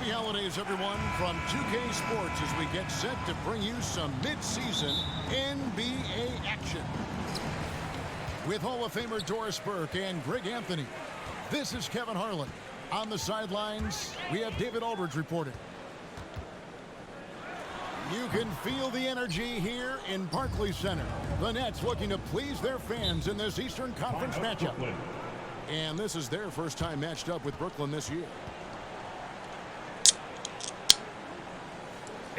Happy holidays, everyone, from 2K Sports as we get set to bring you some mid-season NBA action. With Hall of Famer Doris Burke and Greg Anthony, this is Kevin Harlan. On the sidelines, we have David Aldridge reporting. You can feel the energy here in Barclays Center. The Nets looking to please their fans in this Eastern Conference matchup. And this is their first time matched up with Brooklyn this year.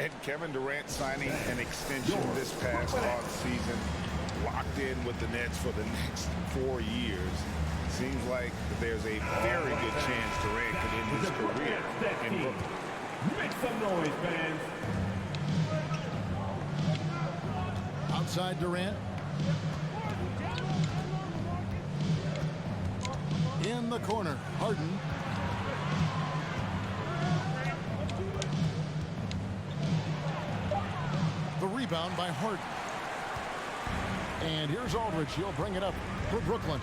And Kevin Durant signing an extension this past offseason, locked in with the Nets for the next 4 years. Seems like there's a very good chance Durant could end his career in Brooklyn. Make some noise, fans. Outside Durant. In the corner, Harden. The rebound by Harden. And here's Aldridge. He'll bring it up for Brooklyn.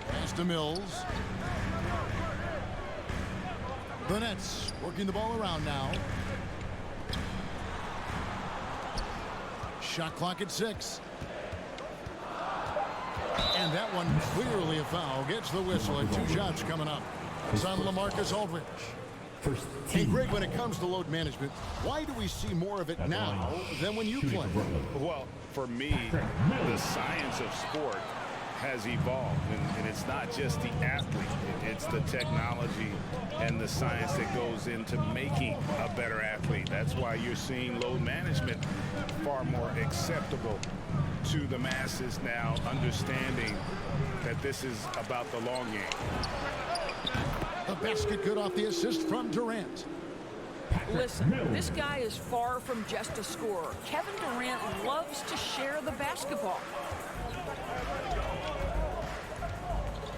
Pass to Mills. The Nets working the ball around now. Shot clock at 6. And that one clearly a foul. Gets the whistle and 2 shots coming up. It's on LaMarcus Aldridge. Hey, Greg, when it comes to load management, why do we see more of it now than when you play? Well, for me, the science of sport has evolved, and it's not just the athlete. It's the technology and the science that goes into making a better athlete. That's why you're seeing load management far more acceptable to the masses now, understanding that this is about the long game. The basket good off the assist from Durant. Listen, this guy is far from just a scorer. Kevin Durant loves to share the basketball.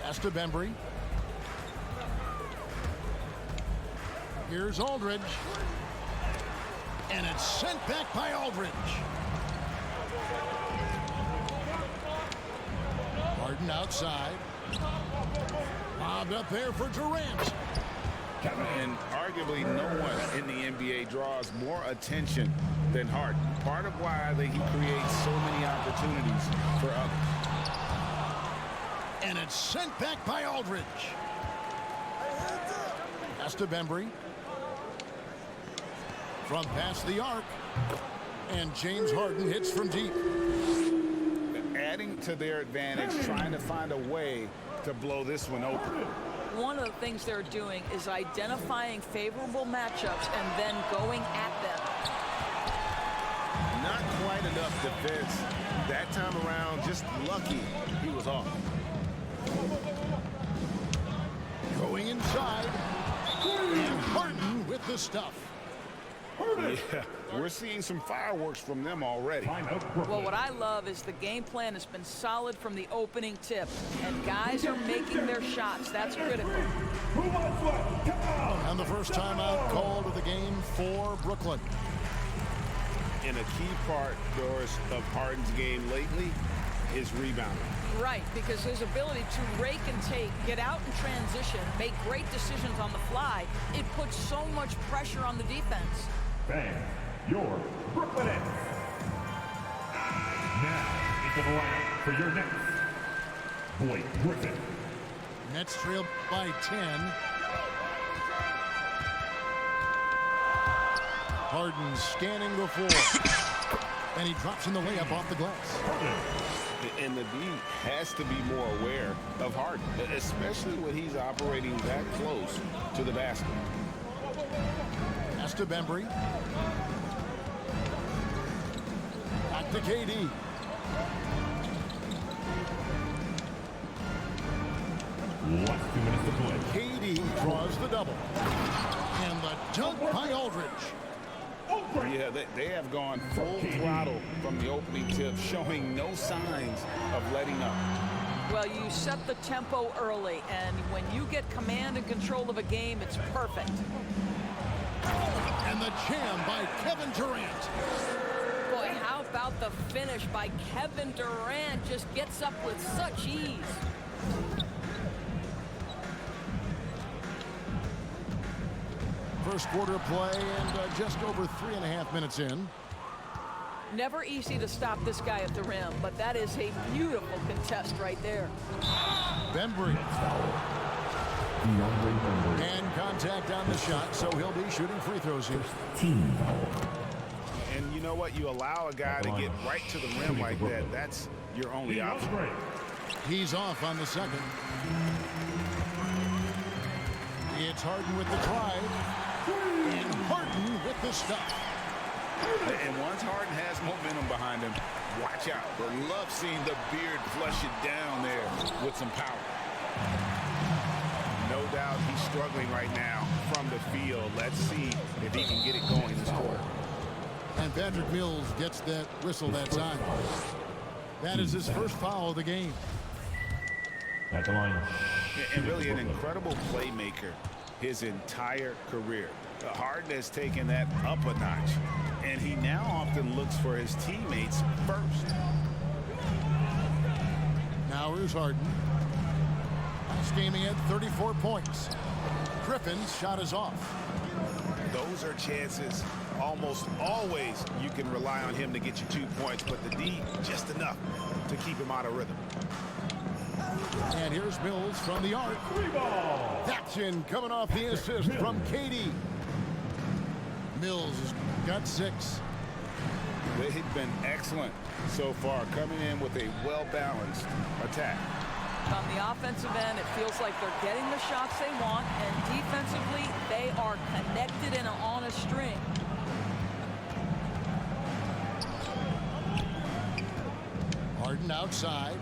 Pass to Bembry. Here's Aldridge. And it's sent back by Aldridge. Harden outside. Bobbed up there for Durant. And arguably no one in the NBA draws more attention than Harden. Part of why he creates so many opportunities for others. And it's sent back by Aldridge. Pass to Bembry. From past the arc. And James Harden hits from deep. Adding to their advantage, trying to find a way to blow this one open. One of the things they're doing is identifying favorable matchups and then going at them. Not quite enough defense that time around. Just lucky he was off. Going inside. And Harden with the stuff. Yeah, we're seeing some fireworks from them already. Well, what I love is the game plan has been solid from the opening tip, and guys are making their shots. That's critical. And the first timeout called of the game for Brooklyn. And a key part, Doris, of Harden's game lately is rebounding. Right, because his ability to rake and take, get out in transition, make great decisions on the fly, it puts so much pressure on the defense. Fans, your Brooklyn Nets. Now, into the lineup for your Nets. Blake Griffin. Nets trail by 10. Harden scanning the floor. And he drops in the layup off the glass. And the league has to be more aware of Harden, especially when he's operating that close to the basket. Pass to Bembry. Back to KD. Last 2 minutes to play. KD draws the double. And the dunk by Aldridge. Yeah, they have gone full throttle from the opening tip, showing no signs of letting up. Well, you set the tempo early, and when you get command and control of a game, it's perfect. And the jam by Kevin Durant. Boy, how about the finish by Kevin Durant? Just gets up with such ease. first quarter play and just over 3.5 minutes in. Never easy to stop this guy at the rim, but that is a beautiful contest right there. Bembry. And contact on the shot, so he'll be shooting free throws here. Team foul. And you know what? You allow a guy to get right to the rim like that. That's your only option. He's off on the second. It's Harden with the drive. And Harden with the stuff. And once Harden has momentum behind him, watch out. But love seeing the beard flush it down there with some power. No doubt he's struggling right now from the field. Let's see if he can get it going this quarter. And Patrick Mills gets that whistle that time. That is his first foul of the game. At the line. And really an incredible playmaker his entire career. Harden has taken that up a notch, and he now often looks for his teammates first. Now here's Harden. Last game he had 34 points. Griffin's shot is off. Those are chances. Almost always you can rely on him to get you 2 points, but the D just enough to keep him out of rhythm. And here's Mills from the arc. That's in, coming off the assist from KD. Mills has got 6. They've been excellent so far, coming in with a well-balanced attack. On the offensive end, it feels like they're getting the shots they want, and defensively, they are connected and on a string. Harden outside.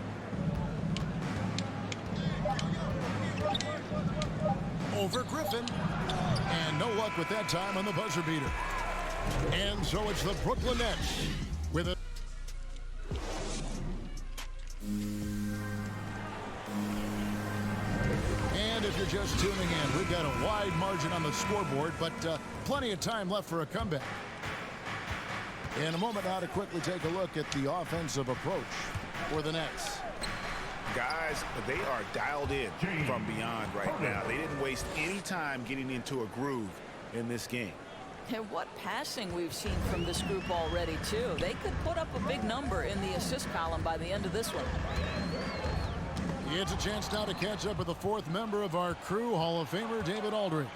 Over Griffin. And no luck with that time on the buzzer beater. And so it's the Brooklyn Nets with a... And if you're just tuning in, we've got a wide margin on the scoreboard, but plenty of time left for a comeback. In a moment now to quickly take a look at the offensive approach for the Nets. Guys, they are dialed in from beyond right now. They didn't waste any time getting into a groove in this game. And what passing we've seen from this group already, too. They could put up a big number in the assist column by the end of this one. It's a chance now to catch up with the 4th member of our crew, Hall of Famer David Aldridge.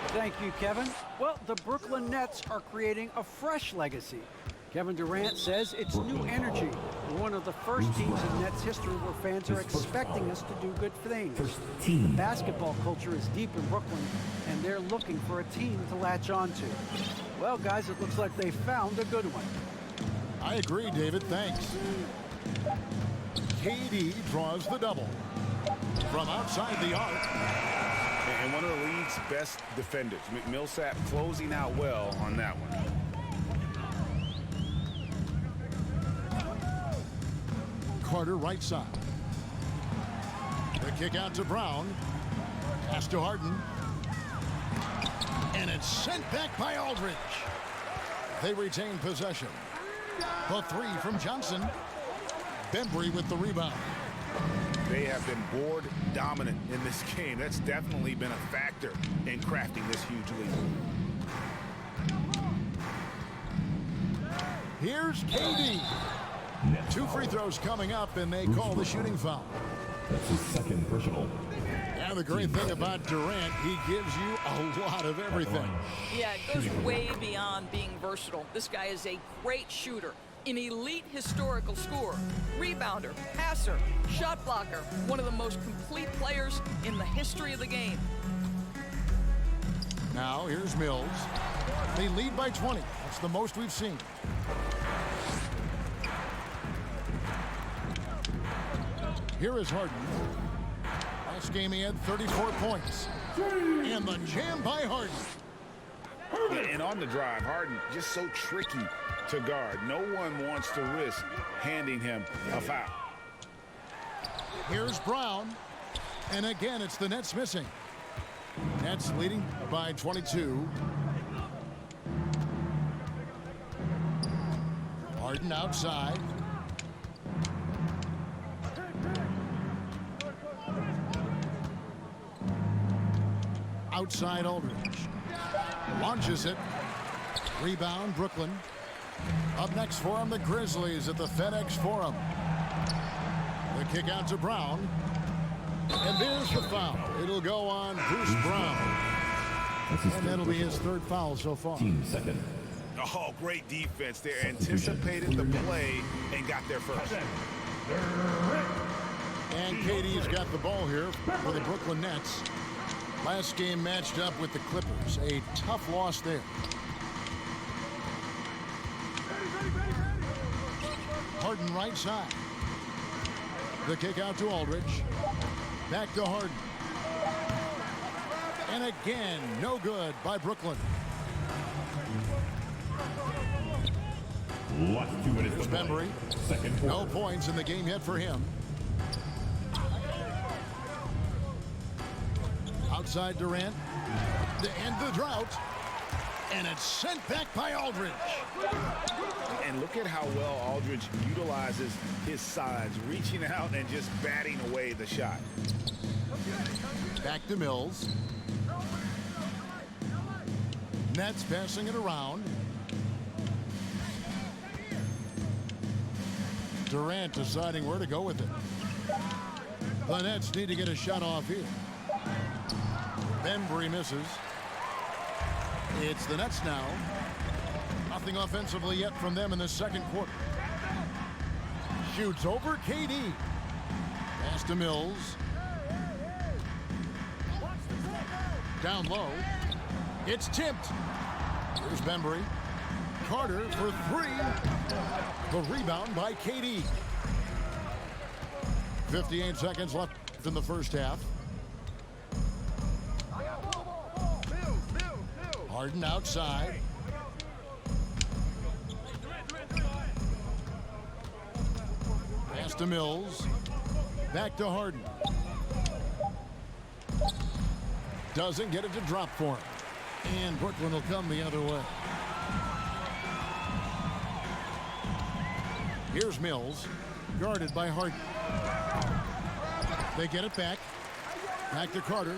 Thank you, Kevin. Well, the Brooklyn Nets are creating a fresh legacy. Kevin Durant says it's new energy. We're one of the first teams in Nets history where fans are expecting us to do good things. The basketball culture is deep in Brooklyn, and they're looking for a team to latch on to. Well, guys, it looks like they found a good one. I agree, David. Thanks. KD draws the double from outside the arc. And one of the league's best defenders. Millsap closing out well on that one. Carter right side. The kick out to Brown. Pass to Harden. And it's sent back by Aldridge. They retain possession. The 3 from Johnson. Bembry with the rebound. They have been board dominant in this game. That's definitely been a factor in crafting this huge lead. Here's KD. 2 free throws coming up, and they call the shooting foul. That's his second personal. And the great thing about Durant, he gives you a lot of everything. Yeah, it goes way beyond being versatile. This guy is a great shooter, an elite historical scorer, rebounder, passer, shot blocker, one of the most complete players in the history of the game. Now here's Mills. They lead by 20. That's the most we've seen. Here is Harden. Last game he had 34 points. And the jam by Harden. And on the drive, Harden just so tricky to guard. No one wants to risk handing him a foul. Here's Brown. And again, it's the Nets missing. Nets leading by 22. Harden outside. Outside Aldridge. Launches it. Rebound, Brooklyn. Up next for him, the Grizzlies at the FedEx Forum. The kick out to Brown. And there's the foul. It'll go on Bruce Brown. And that'll be his third foul so far. Team second. Oh, great defense there. Anticipated the play and got there first. And KD's got the ball here for the Brooklyn Nets. Last game matched up with the Clippers. A tough loss there. Harden right side. The kick out to Aldridge. Back to Harden. And again, no good by Brooklyn. Last 2 minutes. Here's Bembry. Second quarter. No points in the game yet for him. Outside Durant. To end the drought. And it's sent back by Aldridge. And look at how well Aldridge utilizes his size, reaching out and just batting away the shot. Back to Mills. Nets passing it around. Durant deciding where to go with it. The Nets need to get a shot off here. Bembry misses. It's the Nets now. Nothing offensively yet from them in the second quarter. Shoots over KD. Pass to Mills. Down low. It's tipped. Here's Bembry. Carter for three. The rebound by KD. 58 seconds left in the first half. Harden outside. Pass to Mills. Back to Harden. Doesn't get it to drop for him. And Brooklyn will come the other way. Here's Mills, guarded by Harden. They get it back. Back to Carter.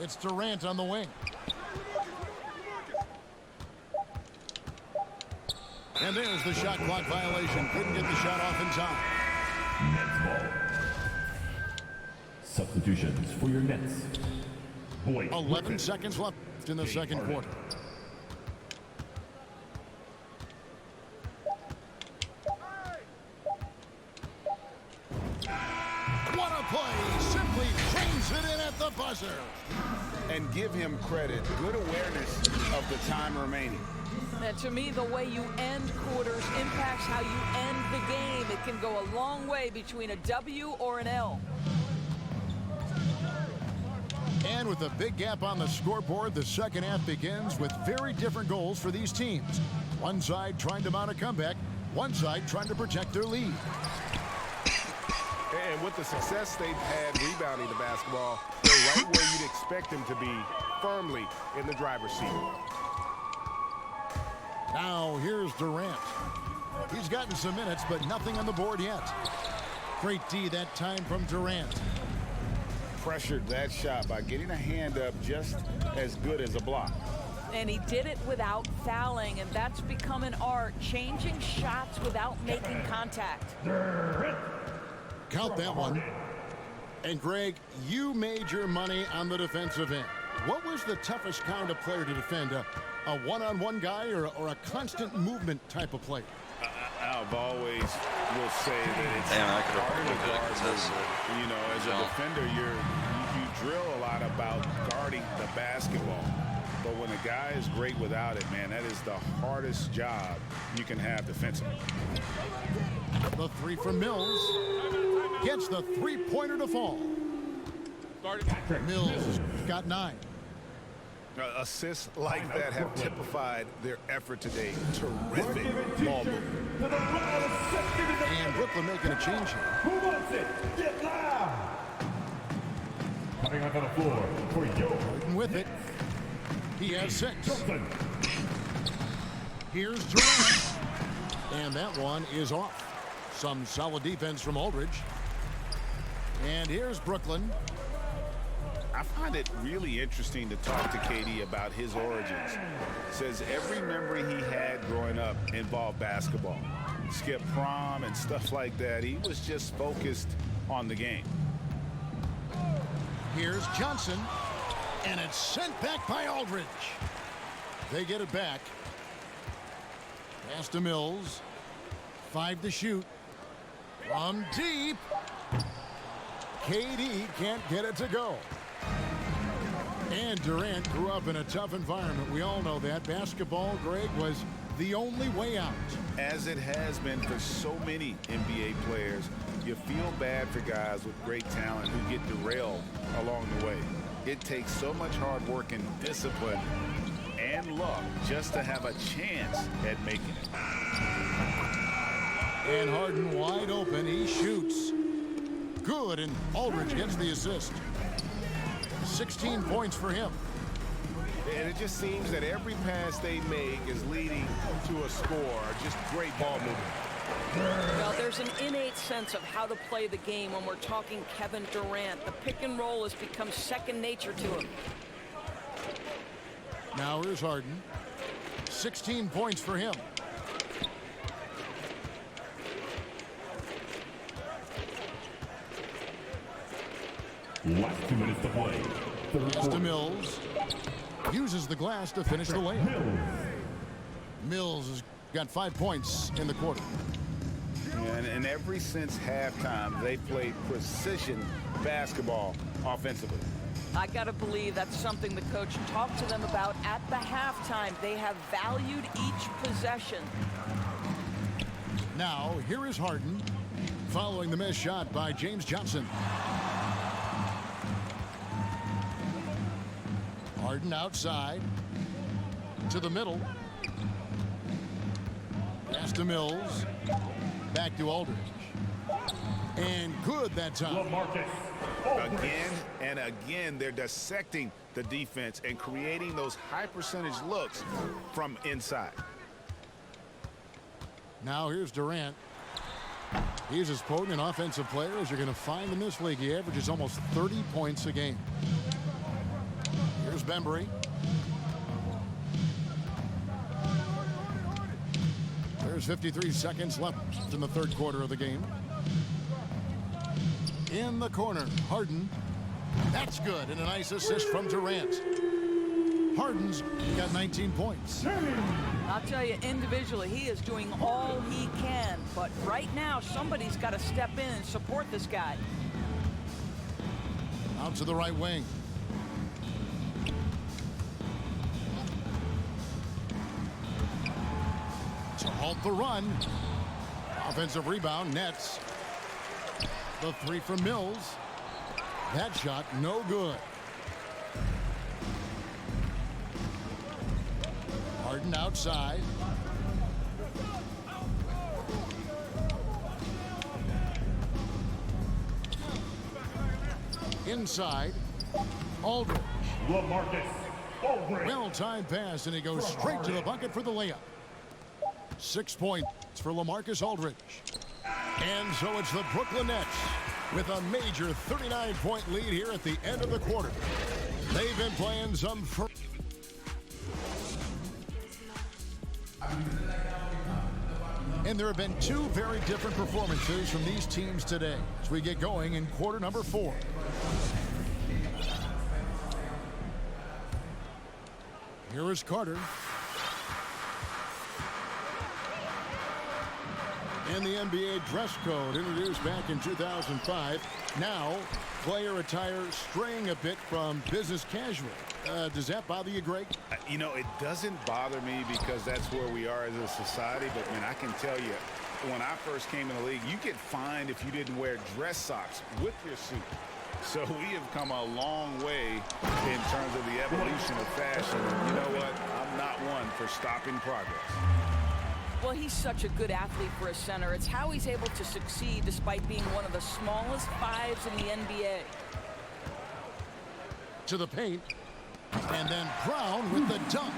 It's Durant on the wing. And there's the shot clock violation. Couldn't get the shot off in time. Nets ball. Substitutions for your Nets. Blake 11 Griffin. seconds left in the second quarter. What a play! Simply trains it in at the buzzer. And give him credit. Good awareness of the time remaining. And to me, the way you end quarters impacts how you end the game. It can go a long way between a W or an L. And with a big gap on the scoreboard, the second half begins with very different goals for these teams. One side trying to mount a comeback, one side trying to protect their lead. And with the success they've had rebounding the basketball, they're right where you'd expect them to be, firmly in the driver's seat. Now here's Durant. He's gotten some minutes, but nothing on the board yet. Great D that time from Durant. Pressured that shot by getting a hand up just as good as a block. And he did it without fouling, and that's become an art, changing shots without making contact. Count that one. And Greg, you made your money on the defensive end. What was the toughest kind of player to defend? A one-on-one guy or a constant movement type of player? I've always will say that it's I could harder to have guard. You know, as a defender, you drill a lot about guarding the basketball. But when a guy is great without it, man, that is the hardest job you can have defensively. The three from Mills. Gets the three-pointer to fall. Mills got 9. Assists like that have typified their effort today. Terrific ball movement. And Brooklyn making a change here. Who wants it? Get loud! Coming onto the floor for your And with it, he has 6. Johnson. Here's Durant. And that one is off. Some solid defense from Aldridge. And here's Brooklyn. I find it really interesting to talk to KD about his origins. Says every memory he had growing up involved basketball. Skip prom and stuff like that. He was just focused on the game. Here's Johnson, and it's sent back by Aldridge. They get it back. Pass to Mills. 5 to shoot. From deep. KD can't get it to go. And Durant grew up in a tough environment. We all know that. Basketball, Greg, was the only way out. As it has been for so many NBA players, you feel bad for guys with great talent who get derailed along the way. It takes so much hard work and discipline and luck just to have a chance at making it. And Harden wide open. He shoots. Good, and Aldridge gets the assist. 16 points for him. And it just seems that every pass they make is leading to a score. Just great ball movement. Well, there's an innate sense of how to play the game when we're talking Kevin Durant. The pick and roll has become second nature to him. Now here's Harden. 16 points for him. Last 2 minutes to play. Third Pass to quarter. Mills. Uses the glass to finish the layup. Mills has got 5 points in the quarter. And ever since halftime, they played precision basketball offensively. I got to believe that's something the coach talked to them about at the halftime. They have valued each possession. Now, here is Harden following the missed shot by James Johnson. Harden outside to the middle. Pass to Mills. Back to Aldridge. And good that time. Again and again, they're dissecting the defense and creating those high percentage looks from inside. Now here's Durant. He's as potent an offensive player as you're going to find in this league. He averages almost 30 points a game. Here's Bembry. There's 53 seconds left in the third quarter of the game. In the corner, Harden. That's good, and a nice assist from Durant. Harden's got 19 points. I'll tell you, individually, he is doing all he can. But right now, somebody's got to step in and support this guy. Out to the right wing. To halt the run. Offensive rebound, Nets. The three from Mills. That shot, no good. Harden outside. Inside. Aldridge. LaMarcus Aldridge. Well-timed pass, and he goes straight to the bucket for the layup. 6 points for LaMarcus Aldridge. And so it's the Brooklyn Nets with a major 39-point lead here at the end of the quarter. They've been playing some... And there have been two very different performances from these teams today as we get going in quarter number 4. Here is Carter. And the NBA dress code introduced back in 2005. Now, player attire straying a bit from business casual. Does that bother you, Greg? You know, it doesn't bother me because that's where we are as a society. But, man, I can tell you, when I first came in the league, you get fined if you didn't wear dress socks with your suit. So we have come a long way in terms of the evolution of fashion. And you know what? I'm not one for stopping progress. Well, he's such a good athlete for a center. It's how he's able to succeed despite being one of the smallest fives in the NBA. To the paint. And then Brown with the dunk.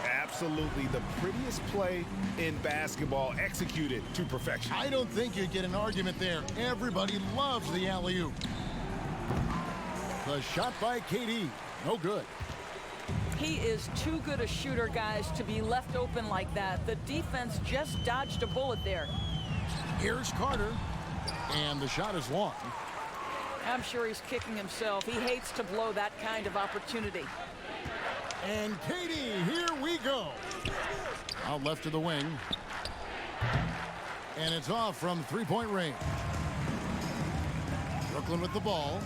Absolutely the prettiest play in basketball, executed to perfection. I don't think you'd get an argument there. Everybody loves the alley-oop. The shot by KD. No good. He is too good a shooter, guys, to be left open like that. The defense just dodged a bullet there. Here's Carter. And the shot is long. I'm sure he's kicking himself. He hates to blow that kind of opportunity. And KD, here we go. Out left to the wing. And it's off from three-point range. Brooklyn with the ball.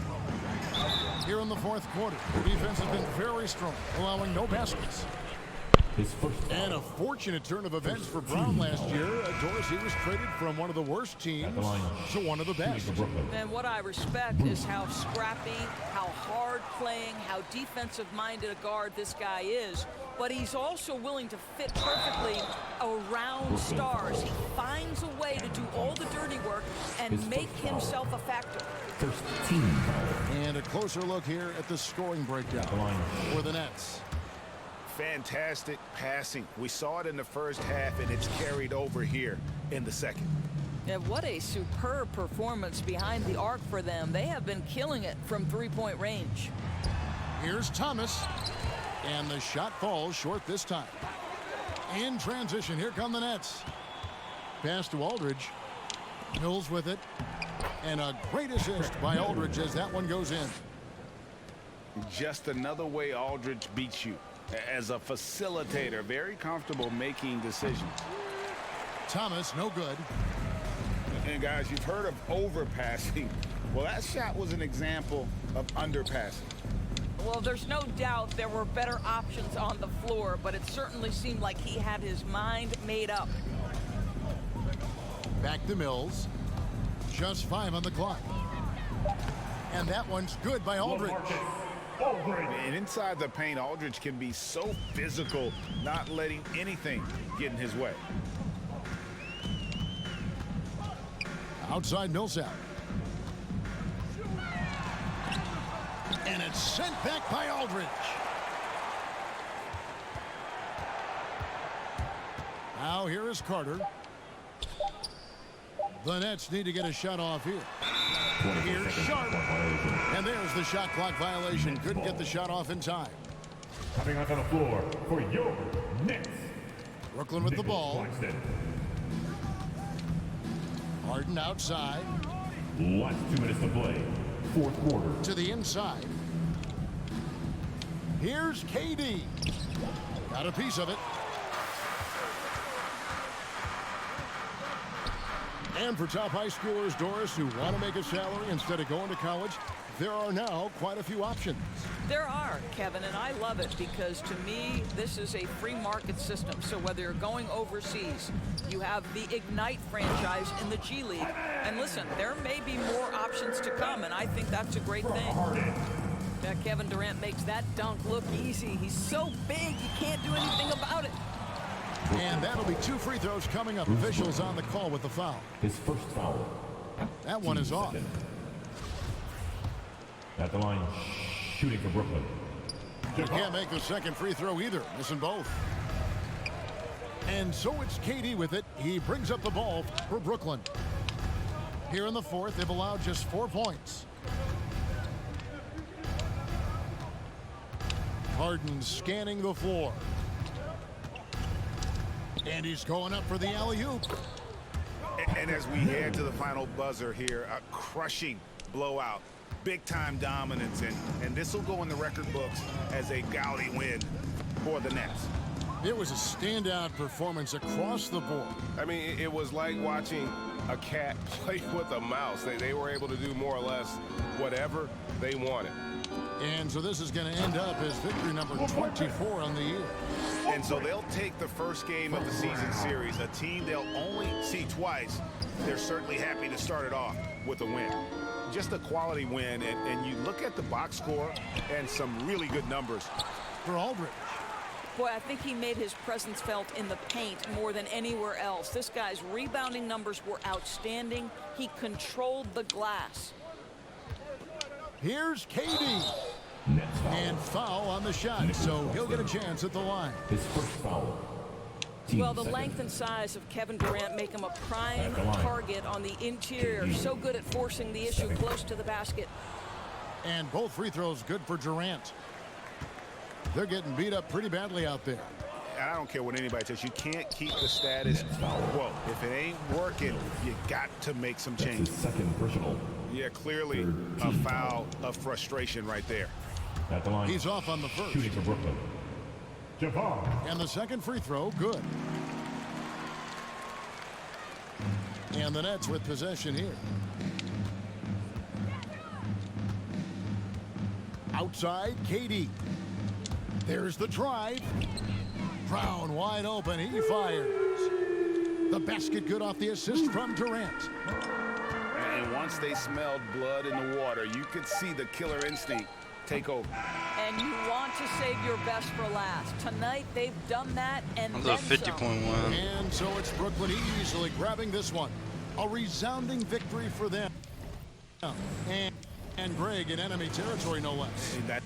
Here in the fourth quarter, the defense has been very strong, allowing no baskets. And a fortunate turn of events for Brown last year. Doris, he was traded from one of the worst teams to one of the best. And what I respect is how scrappy, how hard playing, how defensive-minded a guard this guy is. But he's also willing to fit perfectly around stars. He finds a way to do all the dirty work and make himself a factor. And a closer look here at the scoring breakdown for the Nets. Fantastic passing. We saw it in the first half, and it's carried over here in the second. And what a superb performance behind the arc for them. They have been killing it from three-point range. Here's Thomas. And the shot falls short this time. In transition, here come the Nets. Pass to Aldridge. Mills with it. And a great assist by Aldridge as that one goes in. Just another way Aldridge beats you. As a facilitator, very comfortable making decisions. Thomas, no good. And guys, you've heard of overpassing. Well, that shot was an example of underpassing. Well, there's no doubt there were better options on the floor, but it certainly seemed like he had his mind made up. Back to Mills. Just 5 on the clock. And that one's good by Aldridge. And inside the paint, Aldridge can be so physical, not letting anything get in his way. Outside Millsap. And it's sent back by Aldridge. Now here is Carter. The Nets need to get a shot off here. Here's Sharp. And there's the shot clock violation. Couldn't get the shot off in time. Coming onto the floor for your Nets. Brooklyn with the ball. Harden outside. Last 2 minutes to play. Fourth quarter. To the inside. Here's KD. Got a piece of it. And for top high schoolers, Doris, who want to make a salary instead of going to college, there are now quite a few options. There are, Kevin, and I love it because to me, this is a free market system. So whether you're going overseas, you have the Ignite franchise in the G League. And listen, there may be more options to come, and I think that's a great thing. Kevin Durant makes that dunk look easy. He's so big, you can't do anything about it. And that'll be 2 free throws coming up. Officials on the call with the foul. His first foul. That one is off. At the line, shooting for Brooklyn. You can't make the second free throw either. Missing both. And so it's KD with it. He brings up the ball for Brooklyn. Here in the fourth, they've allowed just 4 points. Harden scanning the floor. And he's going up for the alley-oop. And as we head to the final buzzer here, a crushing blowout, big-time dominance, and this will go in the record books as a gaudy win for the Nets. It was a standout performance across the board. I mean, it was like watching a cat play with a mouse. They were able to do more or less whatever they wanted. And so this is going to end up as victory number 24 on the year. And so they'll take the first game of the season series, a team they'll only see twice. They're certainly happy to start it off with a win. Just a quality win, and you look at the box score and some really good numbers For Aldridge. Boy, I think he made his presence felt in the paint more than anywhere else. This guy's rebounding numbers were outstanding. He controlled the glass. Here's KD. Nets foul. And foul on the shot, so he'll get a chance at the line. His first foul. Team Well, the second. length and size of Kevin Durant make him a prime At the line. target on the interior. So good at forcing the issue close to the basket. And both free throws good for Durant. They're getting beat up pretty badly out there. I don't care what anybody says. You can't keep the status quo. If it ain't working, you got to make some changes. Second personal. Yeah, clearly a foul of frustration right there. At the line. He's off on the first. Shooting for Brooklyn. Javon. And the second free throw, good. And the Nets with possession here. Outside, KD. There's the drive. Brown wide open. He fires. The basket good off the assist from Durant. And once they smelled blood in the water, you could see the killer instinct take over. And you want to save your best for last. Tonight, they've done that and That's then a 50-point win. And so it's Brooklyn easily grabbing this one. A resounding victory for them. And Greg in enemy territory, no less. That